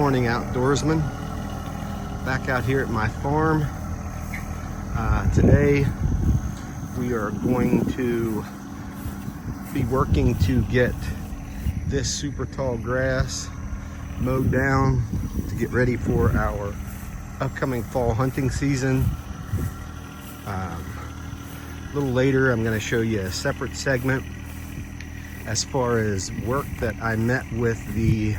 morning, outdoorsman. Back out here at my farm. Today we are going to be working to get this super tall grass mowed down to get ready for our upcoming fall hunting season. A little later I'm going to show you a separate segment as far as work that I met with the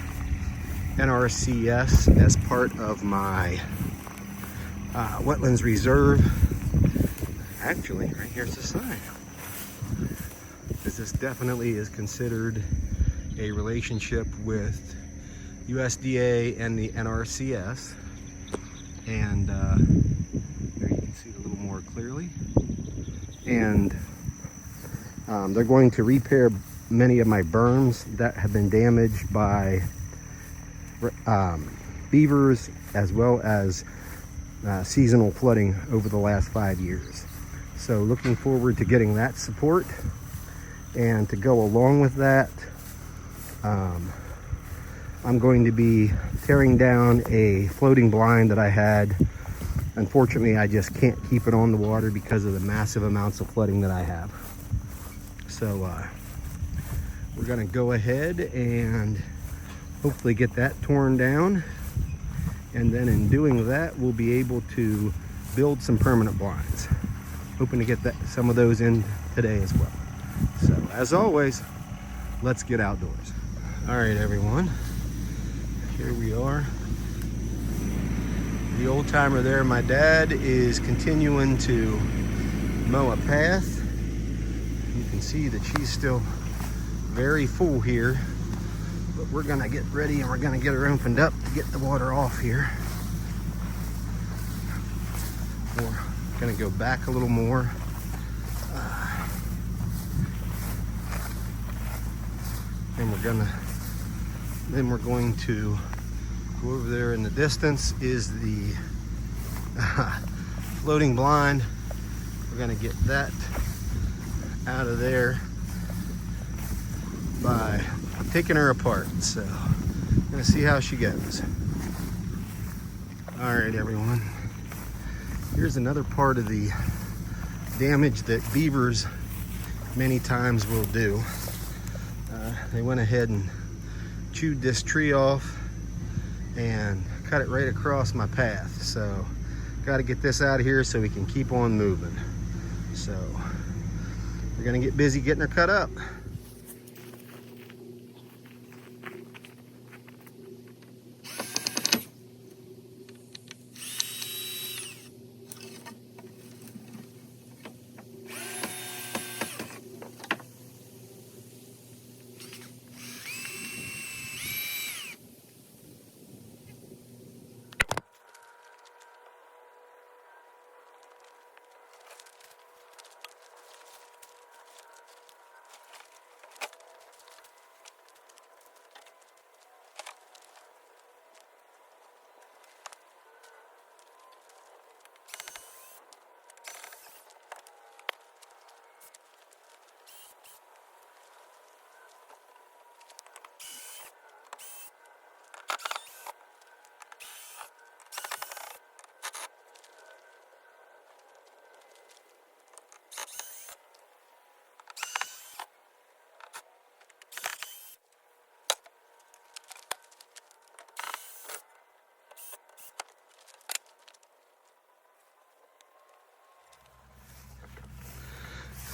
NRCS as part of my wetlands reserve. Actually, right here's the sign, because this definitely is considered a relationship with USDA and the NRCS, and there you can see it a little more clearly. And they're going to repair many of my berms that have been damaged by beavers as well as seasonal flooding over the last 5 years. So looking forward to getting that support. And to go along with that, I'm going to be tearing down a floating blind that I had. Unfortunately, I just can't keep it on the water because of the massive amounts of flooding that I have. So we're going to go ahead and hopefully get that torn down, and then in doing that we'll be able to build some permanent blinds. Hoping to get some of those in today as well. So as always, let's get outdoors. All right, everyone, here we are. The old timer there, my dad, is continuing to mow a path. You can see that she's still very full here, but we're gonna get ready and we're gonna get her opened up to get the water off here. We're gonna go back a little more. And then we're going to go over there in the distance is the floating blind. We're gonna get that out of there by taking her apart. So I'm gonna see how she goes. All right, everyone. Here's another part of the damage that beavers many times will do. They went ahead and chewed this tree off and cut it right across my path. So got to get this out of here so we can keep on moving. So we're gonna get busy getting her cut up.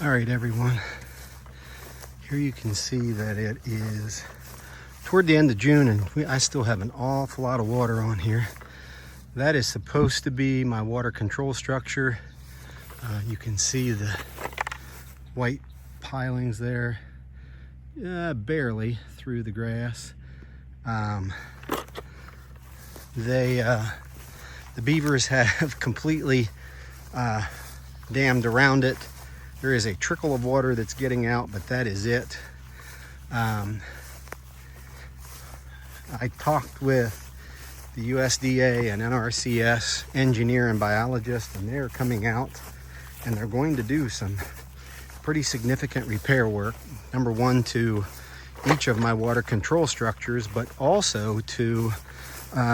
All right, everyone, here you can see that it is toward the end of June, and I still have an awful lot of water on here. That is supposed to be my water control structure. You can see the white pilings there, barely through the grass. The beavers have completely dammed around it. There is a trickle of water that's getting out, but that is it. I talked with the USDA and NRCS engineer and biologist, and they're coming out and they're going to do some pretty significant repair work. Number one, to each of my water control structures, but also to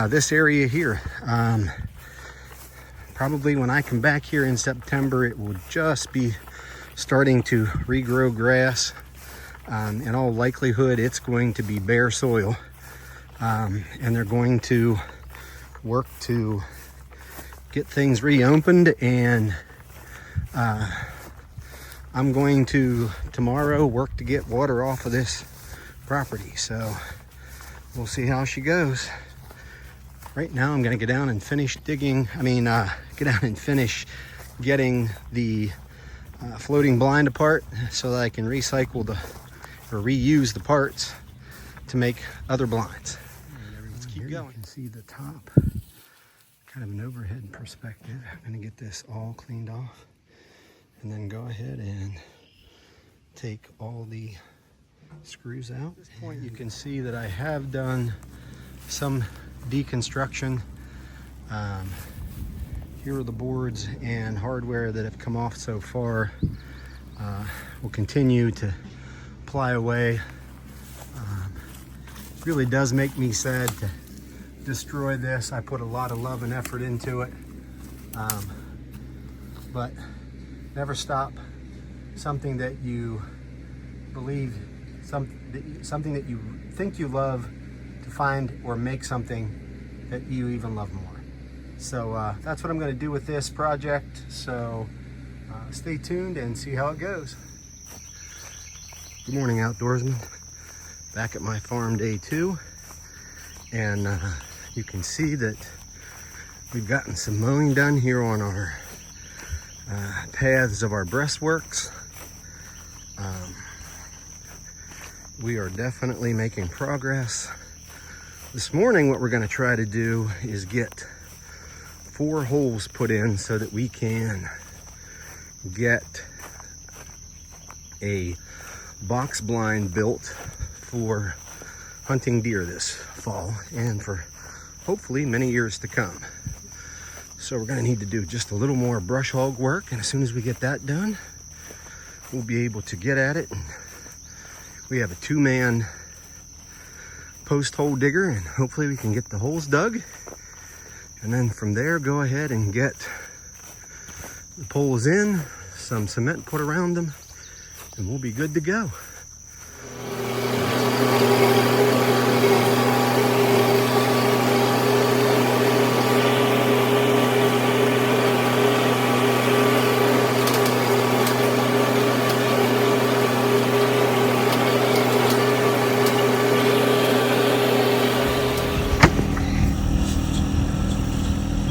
this area here. Probably when I come back here in September, it will just be starting to regrow grass. In all likelihood, it's going to be bare soil. And they're going to work to get things reopened, and I'm going to tomorrow work to get water off of this property. So we'll see how she goes. Right now I'm going to go down and finish digging. Get down and finish getting the floating blind apart so that I can recycle or reuse the parts to make other blinds. Let's keep going. You can see the top, kind of an overhead perspective. I'm going to get this all cleaned off and then go ahead and take all the screws out. At this point you can see that I have done some deconstruction. Here are the boards and hardware that have come off so far. We'll continue to ply away. Really does make me sad to destroy this. I put a lot of love and effort into it, but never stop something that you believe, something that you think you love, to find or make something that you even love more. So that's what I'm going to do with this project. So stay tuned and see how it goes. Good morning, outdoorsmen. Back at my farm day 2, and you can see that we've gotten some mowing done here on our paths of our breastworks. We are definitely making progress. This morning what we're going to try to do is get 4 holes put in so that we can get a box blind built for hunting deer this fall and for hopefully many years to come. So we're going to need to do just a little more brush hog work, and as soon as we get that done, we'll be able to get at it. And we have a 2-man post hole digger, and hopefully we can get the holes dug, and then from there go ahead and get the poles in, some cement put around them, and we'll be good to go.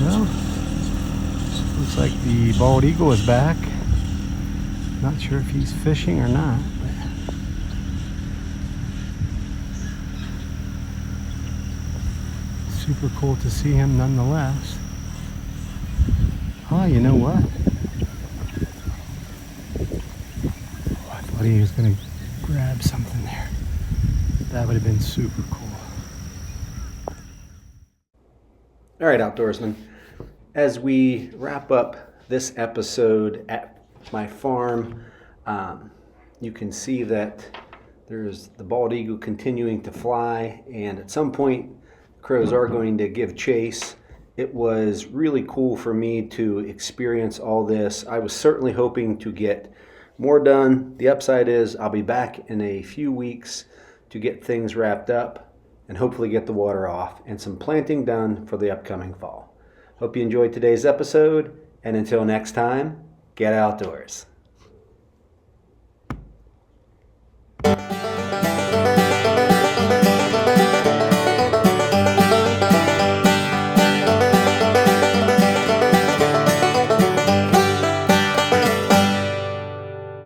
Well, looks like the bald eagle is back. Not sure if he's fishing or not, but super cool to see him nonetheless. Oh, you know what? Oh, I thought he was going to grab something there. That would have been super cool. All right, outdoorsmen. As we wrap up this episode at my farm, you can see that there's the bald eagle continuing to fly, and at some point crows are going to give chase. It was really cool for me to experience all this. I was certainly hoping to get more done. The upside is I'll be back in a few weeks to get things wrapped up and hopefully get the water off and some planting done for the upcoming fall. Hope you enjoyed today's episode, and until next time, get outdoors.